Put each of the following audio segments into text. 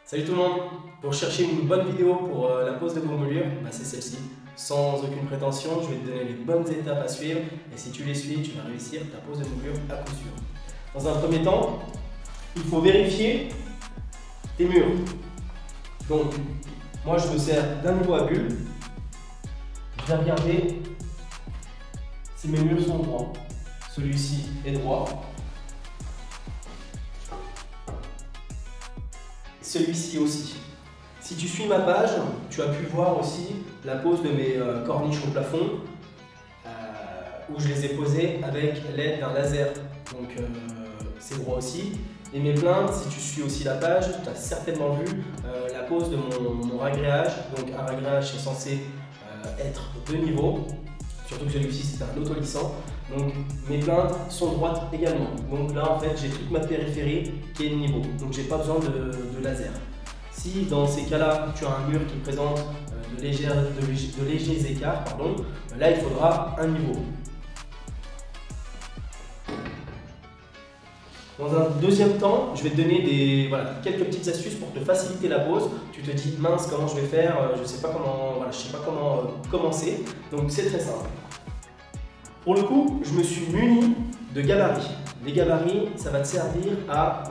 Salut tout le monde. Pour chercher une bonne vidéo pour la pose de vos moulures, c'est celle-ci. Sans aucune prétention, je vais te donner les bonnes étapes à suivre et si tu les suis, tu vas réussir ta pose de moulure à coup sûr. Dans un premier temps, il faut vérifier tes murs. Donc, moi je me sers d'un niveau à bulle. Je vais regarder si mes murs sont droits. Celui-ci est droit. Celui-ci aussi. Si tu suis ma page, tu as pu voir aussi la pose de mes corniches au plafond où je les ai posées avec l'aide d'un laser. Donc c'est droit aussi. Et mes plaintes, si tu suis aussi la page, tu as certainement vu la pose de mon ragréage. Donc un ragréage est censé être de niveau. Surtout que celui-ci c'est un autolissant. Donc mes plaintes sont droites également. Donc là en fait j'ai toute ma périphérie qui est de niveau. Donc j'ai pas besoin de laser. Si dans ces cas-là tu as un mur qui présente de légers écarts, là il faudra un niveau. Dans un deuxième temps, je vais te donner quelques petites astuces pour te faciliter la pose. Tu te dis mince comment je vais faire, je sais pas comment commencer. Donc c'est très simple. Pour le coup, je me suis muni de gabarits. Les gabarits, ça va te servir à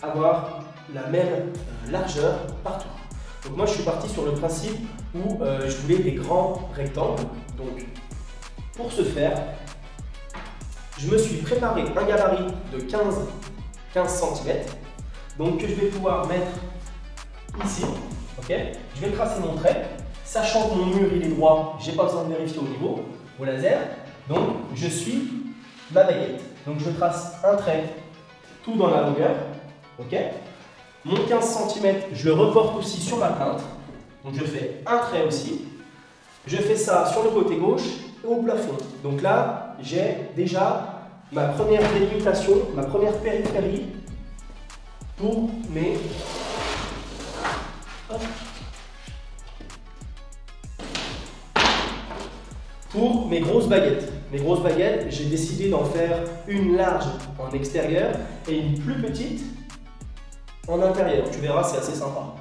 avoir la même largeur partout. Donc moi, je suis parti sur le principe où je voulais des grands rectangles. Donc, pour ce faire, je me suis préparé un gabarit de 15 cm. Donc que je vais pouvoir mettre ici. Okay, je vais tracer mon trait. Sachant que mon mur il est droit, j'ai pas besoin de vérifier au niveau, au laser. Donc, je suis ma baguette. Donc, je trace un trait tout dans la longueur. Okay. Mon 15 cm, je le reporte aussi sur ma plinthe. Donc, je fais un trait aussi. Je fais ça sur le côté gauche et au plafond. Donc là, j'ai déjà ma première délimitation, ma première périphérie pour mes... Pour mes grosses baguettes. Mes grosses baguettes, j'ai décidé d'en faire une large en extérieur et une plus petite en intérieur. Tu verras, c'est assez sympa.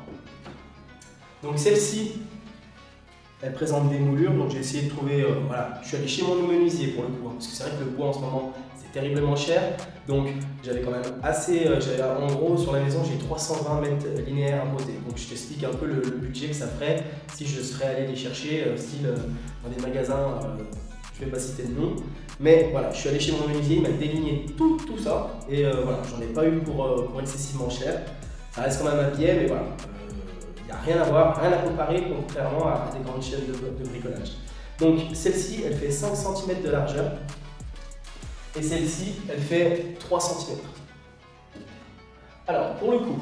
Donc celle-ci, elle présente des moulures. Donc j'ai essayé de trouver, je suis allé chez mon menuisier pour le bois. Parce que c'est vrai que le bois en ce moment, c'est terriblement cher. Donc j'avais quand même assez, en gros sur la maison, j'ai 320 mètres linéaires à poser. Donc je t'explique un peu le budget que ça ferait si je serais allé les chercher, dans des magasins. Je ne vais pas citer de nom, mais voilà, je suis allé chez mon menuisier, il m'a déligné tout ça, et j'en ai pas eu pour excessivement cher. Ça reste quand même un billet, mais voilà, il n'y a rien à voir, rien à comparer, contrairement à des grandes chaînes de bricolage. Donc celle-ci, elle fait 5 cm de largeur, et celle-ci, elle fait 3 cm. Alors, pour le coup,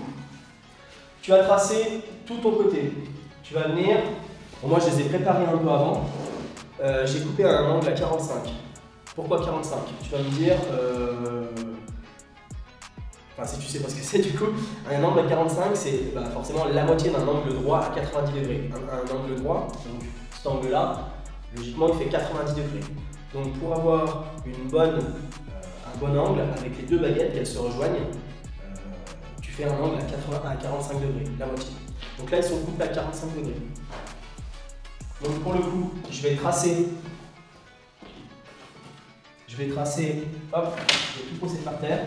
tu vas tracer tout ton côté. Tu vas venir, moi je les ai préparés un peu avant. J'ai coupé à un angle à 45. Pourquoi 45? Tu vas me dire, si tu sais pas ce que c'est du coup, un angle à 45 c'est forcément la moitié d'un angle droit à 90 degrés. Un angle droit, donc cet angle là, logiquement il fait 90 degrés. Donc pour avoir un bon angle avec les deux baguettes, qu'elles se rejoignent, tu fais un angle à 45 degrés, la moitié. Donc là ils sont coupés à 45 degrés. Donc pour le coup, je vais tracer, hop, je vais tout poser par terre.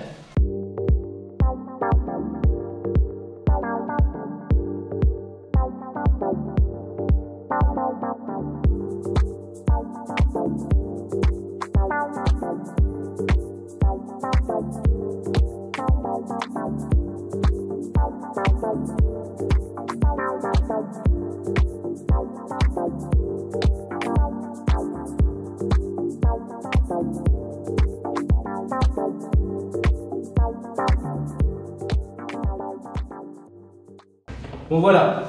Bon voilà,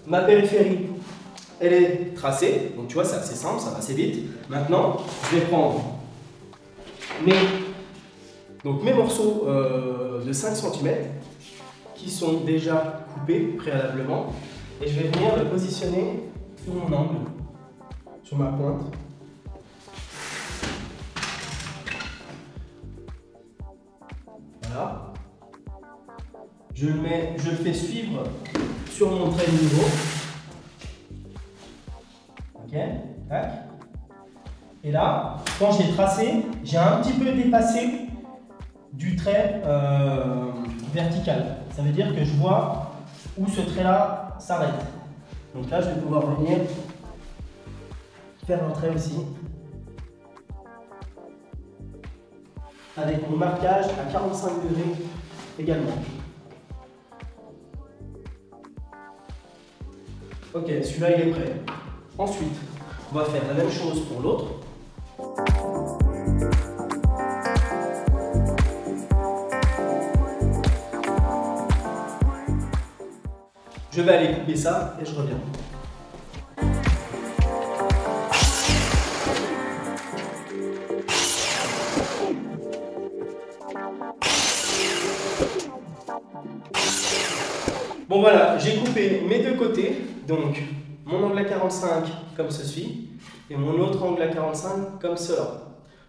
ma périphérie, elle est tracée, donc tu vois c'est assez simple, ça va assez vite. Maintenant, je vais prendre mes morceaux de 5 cm qui sont déjà coupés préalablement et je vais venir le positionner sur mon angle, sur ma pointe. Voilà. je le fais suivre sur mon trait de niveau. Ok, tac. Et là, quand j'ai tracé, j'ai un petit peu dépassé du trait vertical. Ça veut dire que je vois où ce trait-là s'arrête. Donc là, je vais pouvoir venir faire un trait aussi. Avec mon marquage à 45 degrés également. Ok, celui-là il est prêt. Ensuite, on va faire la même chose pour l'autre. Je vais aller couper ça et je reviens. Bon voilà, j'ai coupé mes deux côtés, donc mon angle à 45 comme ceci et mon autre angle à 45 comme cela.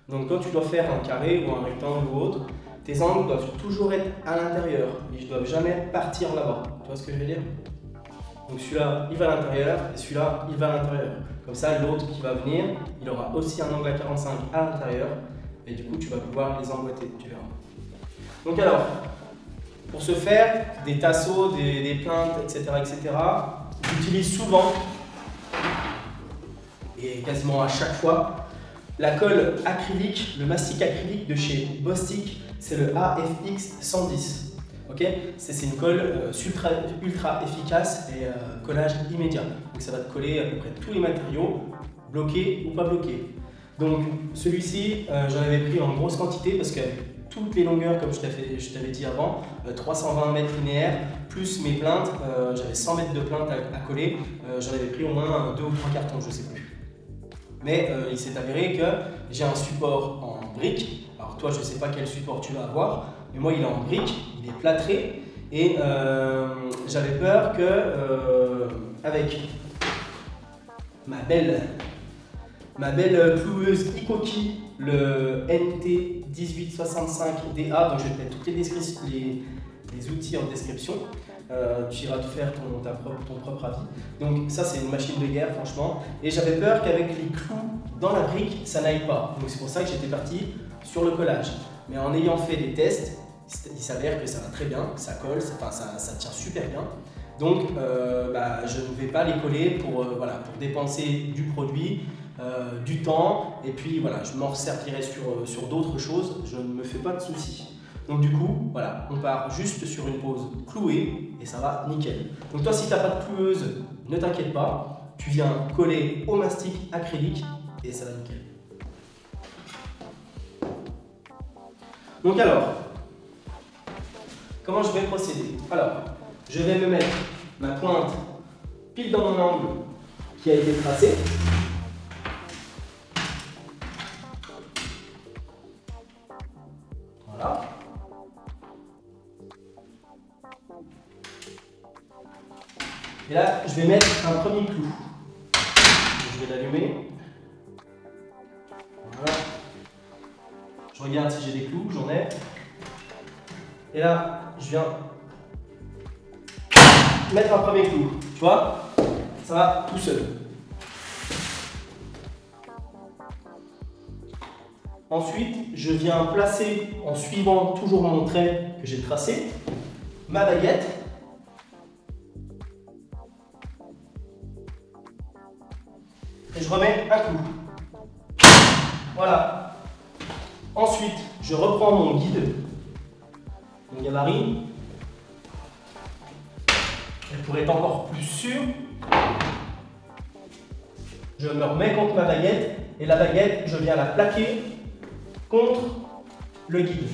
Donc quand tu dois faire un carré ou un rectangle ou autre, tes angles doivent toujours être à l'intérieur, ils ne doivent jamais partir là-bas. Tu vois ce que je veux dire? Donc celui-là, il va à l'intérieur et celui-là, il va à l'intérieur. Comme ça, l'autre qui va venir, il aura aussi un angle à 45 à l'intérieur et du coup, tu vas pouvoir les emboîter, tu verras. Donc alors, pour ce faire, des tasseaux, des plaintes, etc., j'utilise souvent, et quasiment à chaque fois, la colle acrylique, le mastic acrylique de chez Bostik, c'est le AFX 110. Okay, c'est une colle ultra efficace et collage immédiat. Donc ça va te coller à peu près tous les matériaux, bloqués ou pas bloqués. Donc celui-ci, j'en avais pris en grosse quantité parce qu'avec toutes les longueurs, comme je t'avais dit avant, 320 mètres linéaires, plus mes plaintes, j'avais 100 mètres de plaintes à coller, j'en avais pris au moins 2 ou 3 cartons, je ne sais plus. Mais il s'est avéré que j'ai un support en briques. Alors toi, je ne sais pas quel support tu vas avoir, mais moi il est en briques, il est plâtré et j'avais peur que avec ma belle cloueuse Ikoki, le NT1865DA, donc je vais te mettre toutes les outils en description. Tu iras te faire ton propre avis. Donc ça c'est une machine de guerre franchement. Et j'avais peur qu'avec les clous dans la brique, ça n'aille pas. Donc c'est pour ça que j'étais parti sur le collage. Mais en ayant fait des tests, il s'avère que ça va très bien, ça colle, ça tient super bien. Donc je ne vais pas les coller pour dépenser du produit, du temps. Et puis voilà, je m'en servirai sur d'autres choses, je ne me fais pas de soucis. Donc du coup, voilà, on part juste sur une pose clouée et ça va nickel. Donc toi, si tu n'as pas de cloueuse, ne t'inquiète pas, tu viens coller au mastic acrylique et ça va nickel. Donc alors, comment je vais procéder? Alors, je vais me mettre ma pointe pile dans mon angle qui a été tracé. Voilà. Et là, je vais mettre un premier clou. Je vais l'allumer. Voilà. Je regarde si j'ai des clous, j'en ai. Et là, je viens mettre un premier clou. Tu vois, ça va tout seul. Ensuite, je viens placer, en suivant toujours mon trait que j'ai tracé, ma baguette. Et je remets un clou. Voilà. Ensuite, je reprends mon guide, mon gabarit. Et pour être encore plus sûr, je me remets contre ma baguette et la baguette, je viens la plaquer contre le guide.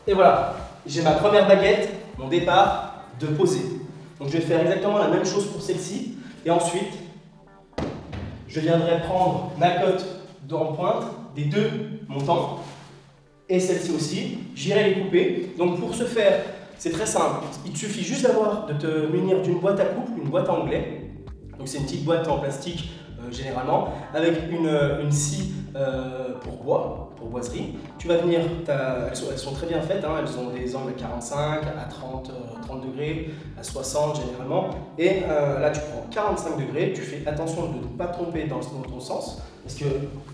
Et voilà, j'ai ma première baguette, mon départ de poser. Donc je vais faire exactement la même chose pour celle-ci. Et ensuite, je viendrai prendre ma cote en pointe des deux montants et celle-ci aussi, j'irai les couper. Donc pour ce faire, c'est très simple. Il te suffit juste de te munir d'une boîte à coupe, une boîte à onglets. Donc c'est une petite boîte en plastique généralement, avec une scie pour bois, pour boiserie. Tu vas venir, elles sont très bien faites, hein, elles ont des angles à 45, à 30 degrés, à 60 généralement. Et là tu prends 45 degrés, tu fais attention de ne pas tromper dans ton sens, parce que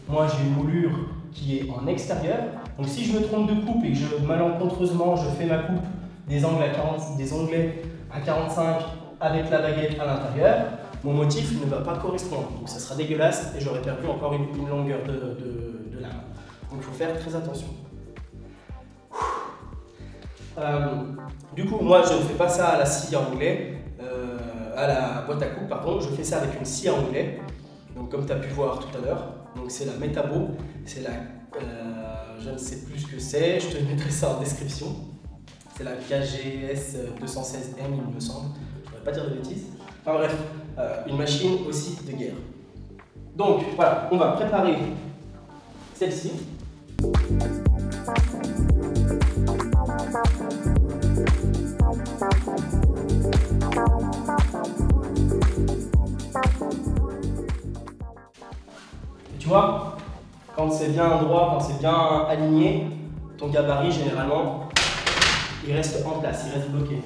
moi j'ai une moulure qui est en extérieur. Donc si je me trompe de coupe et que malencontreusement je fais ma coupe des onglets à 45 avec la baguette à l'intérieur, mon motif ne va pas correspondre. Donc ça sera dégueulasse et j'aurais perdu encore une longueur de lame. Donc il faut faire très attention. Du coup, moi je ne fais pas ça à la scie à onglet, à la boîte à coupe, pardon, je fais ça avec une scie à onglet. Donc comme tu as pu voir tout à l'heure, donc c'est la Metabo, c'est la, je ne sais plus ce que c'est, je te mettrai ça en description. C'est la KGS 216M il me semble, je ne devrais pas dire de bêtises. Enfin bref, une machine aussi de guerre. Donc voilà, on va préparer celle-ci. Tu vois, quand c'est bien droit, quand c'est bien aligné, ton gabarit généralement, il reste en place, il reste bloqué.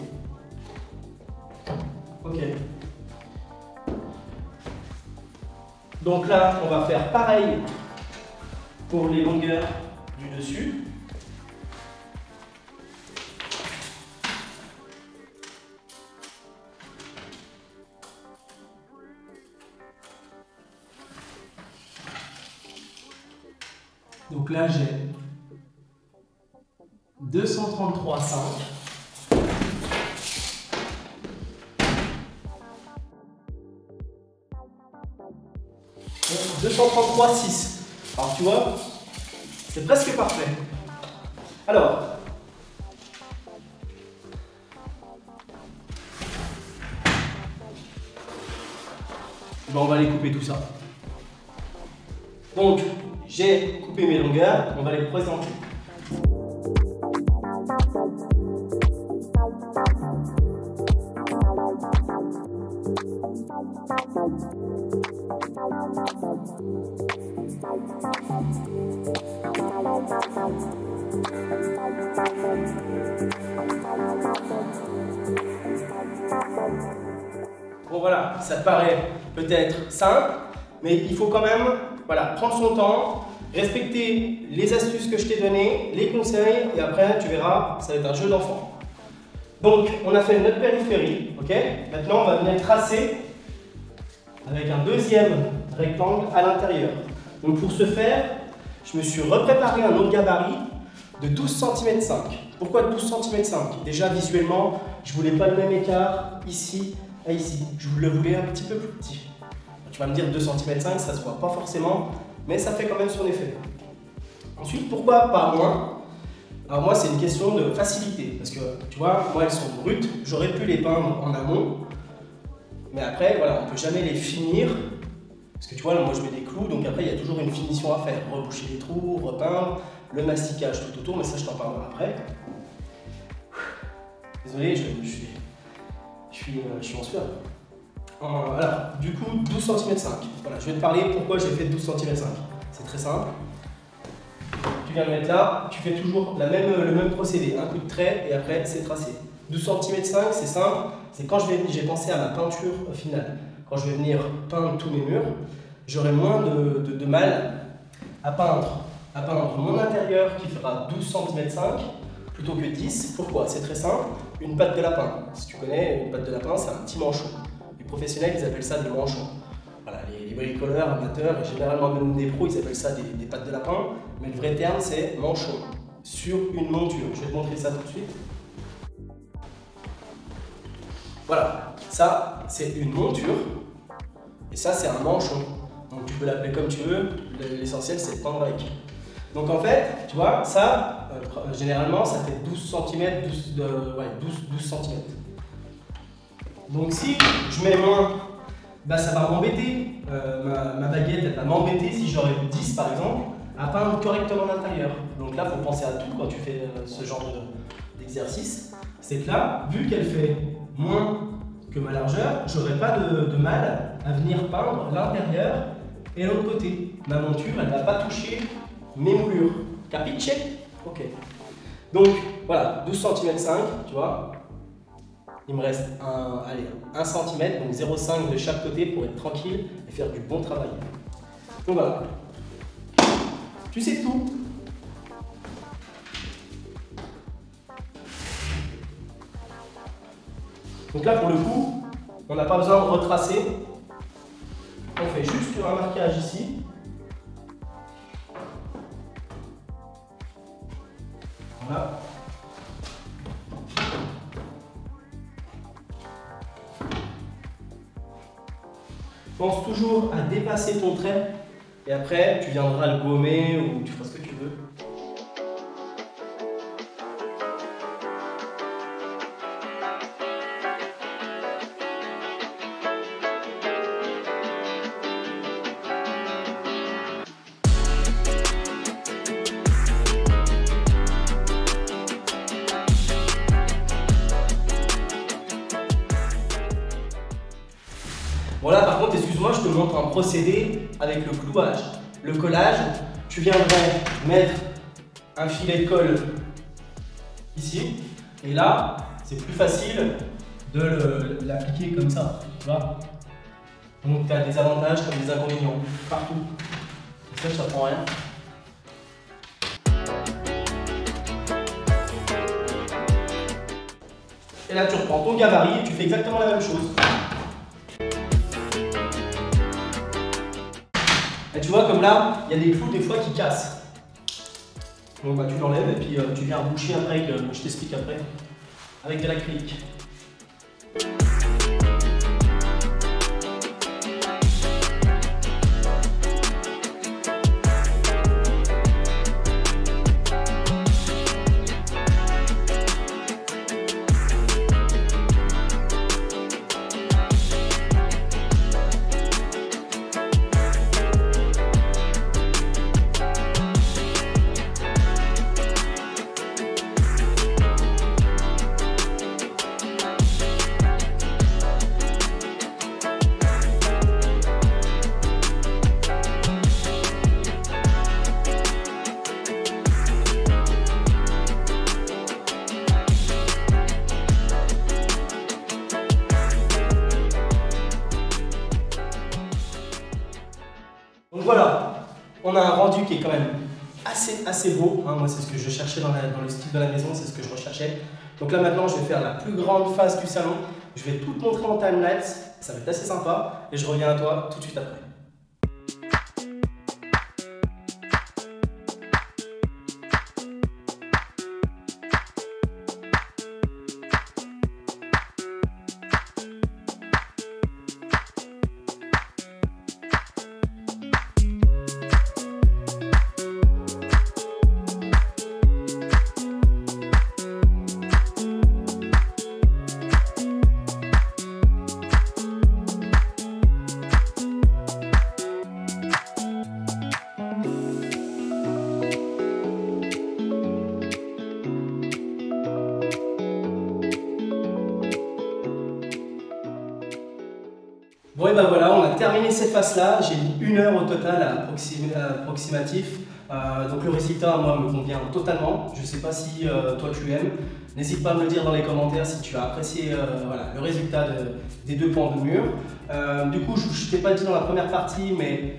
Ok. Donc là, on va faire pareil pour les longueurs du dessus. Donc là, j'ai 233,5. 233,6. Alors tu vois, c'est presque parfait. Alors, ben on va les couper tout ça. Donc, j'ai coupé mes longueurs, on va les présenter. Bon voilà, ça te paraît peut-être simple, mais il faut quand même prendre son temps, respecter les astuces que je t'ai données, les conseils, et après tu verras, ça va être un jeu d'enfant. Donc on a fait notre périphérie, ok? Maintenant on va venir tracer avec un deuxième rectangle à l'intérieur. Donc pour ce faire, je me suis repréparé un autre gabarit de 12 cm 5. Pourquoi 12 cm 5? Déjà visuellement, je voulais pas le même écart ici à ici. Je le voulais un petit peu plus petit. Tu vas me dire 2 cm 5, ça se voit pas forcément, mais ça fait quand même son effet. Ensuite, pourquoi pas moins? Alors moi, c'est une question de facilité, parce que tu vois, moi elles sont brutes, j'aurais pu les peindre en amont, mais après, voilà, on peut jamais les finir. Parce que tu vois, là, moi je mets des clous, donc après il y a toujours une finition à faire. Reboucher les trous, repeindre, le masticage tout autour, mais ça je t'en parlerai après. Désolé, je suis en sueur. Alors, du coup, 12 cm 5. Voilà, je vais te parler pourquoi j'ai fait 12 cm 5. C'est très simple. Tu viens le mettre là, tu fais toujours le même procédé, un coup de trait et après c'est tracé. 12 cm 5, c'est simple, c'est quand j'ai pensé à ma peinture finale. Quand je vais venir peindre tous mes murs, j'aurai moins de mal à peindre mon intérieur qui fera 12 cm 5 plutôt que 10. Pourquoi? C'est très simple, une patte de lapin. Si tu connais, une patte de lapin, c'est un petit manchon. Les professionnels, ils appellent ça des manchons. Voilà, les bricoleurs, amateurs, et généralement même des pros, ils appellent ça des pattes de lapin. Mais le vrai terme, c'est manchon sur une monture. Je vais te montrer ça tout de suite. Voilà, ça, c'est une monture. Et ça, c'est un manchon. Donc tu peux l'appeler comme tu veux, l'essentiel c'est de peindre avec. Donc en fait, tu vois, ça, généralement, ça fait 12 cm, 12 cm. Donc si je mets moins, bah, ça va m'embêter. Ma baguette, elle va m'embêter si j'aurais 10 par exemple. à peindre correctement l'intérieur. Donc là, il faut penser à tout quand tu fais ce genre d'exercice. C'est que là, vu qu'elle fait moins que ma largeur, j'aurai pas de mal à venir peindre l'intérieur et l'autre côté. Ma monture, elle ne va pas toucher mes moulures. Capiche? Ok. Donc voilà, 12 cm 5, tu vois. Il me reste un cm, donc 0,5 de chaque côté pour être tranquille et faire du bon travail. Donc voilà. Tu sais tout. Donc là, pour le coup, on n'a pas besoin de retracer. On fait juste un marquage ici. Voilà. Pense toujours à dépasser ton trait et après tu viendras le gommer ou tu feras ce que tu veux. Bon là par contre, excuse-moi, je te montre un procédé avec le clouage. Le collage, tu viendrais mettre un filet de colle ici, et là, c'est plus facile de l'appliquer comme ça, tu vois. Donc tu as des avantages comme des inconvénients, partout. Et ça prend rien. Et là tu reprends ton gabarit et tu fais exactement la même chose. Et tu vois, comme là, il y a des clous des fois qui cassent. Donc bah, tu l'enlèves et puis tu viens reboucher après, je t'explique après, avec de l'acrylique. Donc voilà, on a un rendu qui est quand même assez beau. Hein. Moi, c'est ce que je cherchais dans le style de la maison, c'est ce que je recherchais. Donc là, maintenant, je vais faire la plus grande phase du salon. Je vais tout te montrer en timelapse. Ça va être assez sympa. Et je reviens à toi tout de suite après. Bon et ben voilà, on a terminé ces faces-là. J'ai mis 1 heure au total approximatif. Donc le résultat, moi, me convient totalement. Je ne sais pas si toi tu aimes. N'hésite pas à me le dire dans les commentaires si tu as apprécié voilà, le résultat des 2 pans de mur. Du coup, je ne t'ai pas dit dans la première partie, mais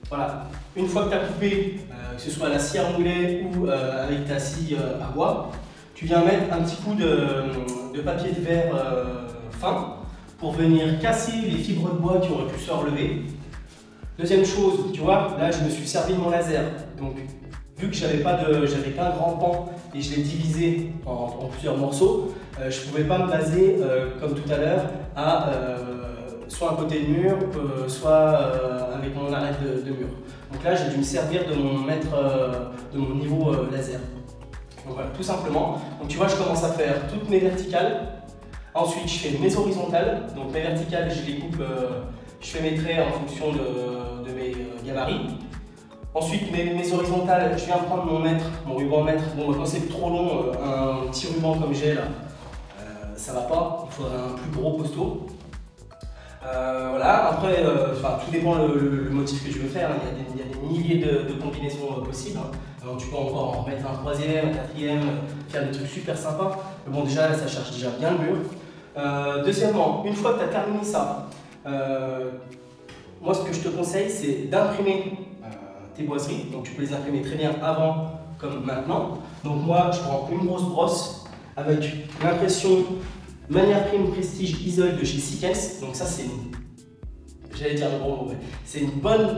voilà, une fois que tu as coupé, que ce soit à la scie à moulée ou avec ta scie à bois, tu viens mettre un petit coup de papier de verre fin pour venir casser les fibres de bois qui auraient pu se relever. Deuxième chose, tu vois, là je me suis servi de mon laser. Donc vu que j'avais pas un grand pan et je l'ai divisé en plusieurs morceaux, je ne pouvais pas me baser, comme tout à l'heure, à soit un côté de mur, soit avec mon arête de mur. Donc là j'ai dû me servir de mon niveau laser. Donc voilà, tout simplement. Donc tu vois, je commence à faire toutes mes verticales. Ensuite, je fais mes horizontales. Donc mes verticales, je les coupe, je fais mes traits en fonction de mes gabarits. Ensuite, mes horizontales, je viens prendre mon ruban mètre. Bon, quand c'est trop long, un petit ruban comme j'ai là, ça va pas. Il faudrait un plus gros costaud. Voilà, après, tout dépend le motif que je veux faire. Il y a des milliers de combinaisons possibles. Donc, tu peux encore en remettre un troisième, un quatrième, faire des trucs super sympas. Mais bon, déjà, là, ça charge déjà bien le mur. Deuxièmement, une fois que tu as terminé ça, moi, ce que je te conseille, c'est d'imprimer tes boiseries. Donc, tu peux les imprimer très bien avant comme maintenant. Donc, moi, je prends une grosse brosse avec l'impression Manière Prime Prestige Isol de chez Seekens. Donc, ça, c'est j'allais dire le gros mot, c'est une bonne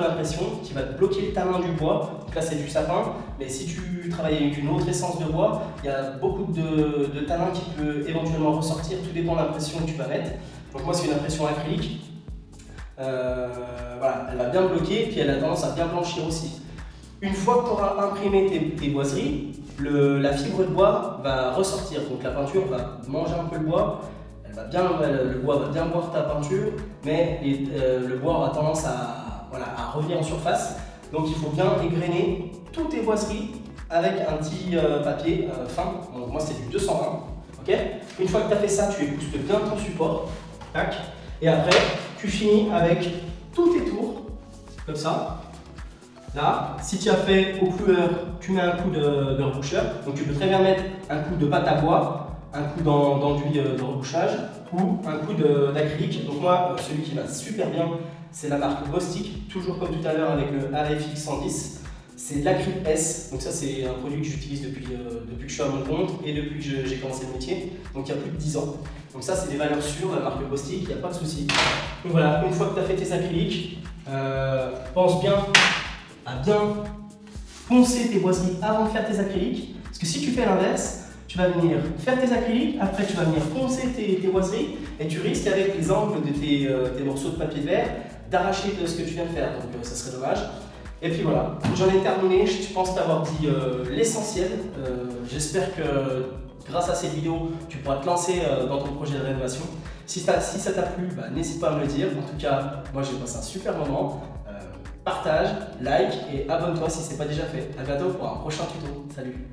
impression qui va te bloquer le talin du bois. Donc là, c'est du sapin, mais si tu travailles avec une autre essence de bois, il y a beaucoup de talin qui peut éventuellement ressortir. Tout dépend de l'impression que tu vas mettre. Donc, moi, c'est une impression acrylique. Voilà, elle va bien bloquer, puis elle a tendance à bien blanchir aussi. Une fois que tu auras imprimé tes boiseries, la fibre de bois va ressortir, donc la peinture va manger un peu le bois, le bois va bien boire ta peinture, mais le bois aura tendance à revenir en surface. Donc il faut bien égrener toutes tes boiseries avec un petit papier fin. Donc moi c'est du 220. Okay, une fois que tu as fait ça, tu épousses bien ton support. Tac. Et après, tu finis avec tous tes tours, comme ça. Là, si tu as fait aux couleurs, tu mets un coup de reboucheur. Donc tu peux très bien mettre un coup de pâte à bois, un coup d'enduit de rebouchage ou un coup d'acrylique. Donc moi, celui qui va super bien, c'est la marque Bostik, toujours comme tout à l'heure avec le AFX 110. C'est de l'acrylique S, donc ça c'est un produit que j'utilise depuis que je suis à mon compte et depuis que j'ai commencé le métier, donc il y a plus de 10 ans. Donc ça c'est des valeurs sûres, la marque Bostik, il n'y a pas de souci. Donc voilà, une fois que tu as fait tes acryliques, pense bien à bien poncer tes boiseries avant de faire tes acryliques, parce que si tu fais l'inverse, tu vas venir faire tes acryliques, après tu vas venir poncer tes boiseries et tu risques avec les angles de tes morceaux de papier de verre d'arracher ce que tu viens de faire, donc ça serait dommage. Et puis voilà, j'en ai terminé, je pense t'avoir dit l'essentiel. J'espère que grâce à cette vidéo, tu pourras te lancer dans ton projet de rénovation. Si ça t'a plu, n'hésite pas à me le dire. En tout cas, moi j'ai passé un super moment. Partage, like et abonne-toi si ce n'est pas déjà fait. A bientôt pour un prochain tuto. Salut!